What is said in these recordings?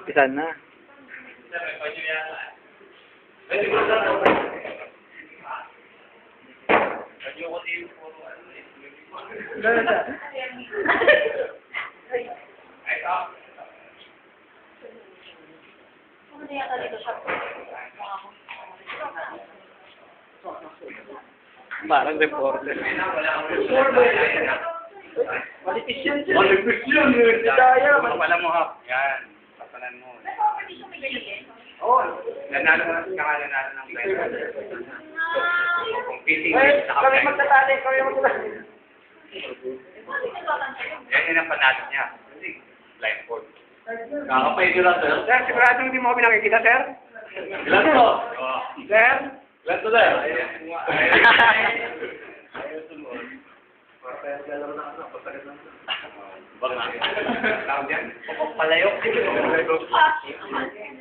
Isa na. Parang reporter. Malipis yun. Malipis yun. Daya. Pala mo, hap. Yan. Papalan mo. Oo. Nanalo mo ng blender. Competing Eh, sa kami kapay. magtatali. Kami magtatali. Yan yun ang panalo niya. Blindfold. Kakapay nyo lang, sir. Sir, sigurado hindi mo kami nakikita, sir? Ilan to? Sir? Ilan to, sir? Baka na. Tawag yan? Palayok.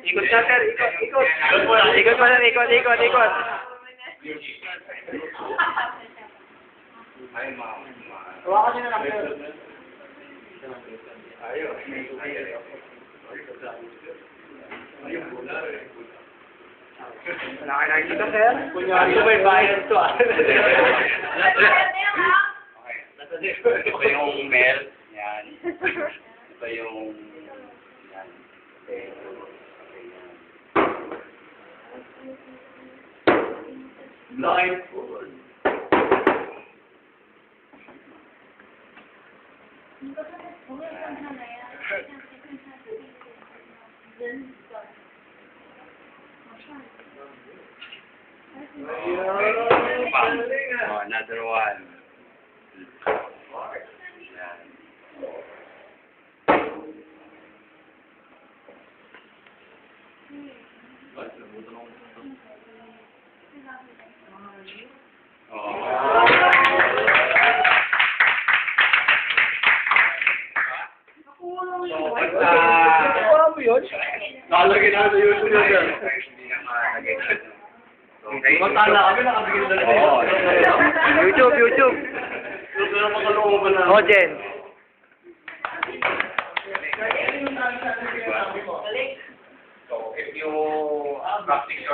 Ikot na, sir. Ikot. Ikot pa lang, ikot. Ay, ma. Hawakan nyo na lang, sir. Ayun. Wala kayo nakikita, sir? Kunyari ko may bayan to, ah. Okay. Ito yung mel. Yan. Ito yung... Yan. Okay. Blindfold. Oh, another one. Yan. Wala mo yun? Nalagay na sa YouTube yun. Hindi na malagay na. Okay. Matala kami, nakabigil na Oo. YouTube. Gusto na makalooban na. Oh, Jen. So, if you practice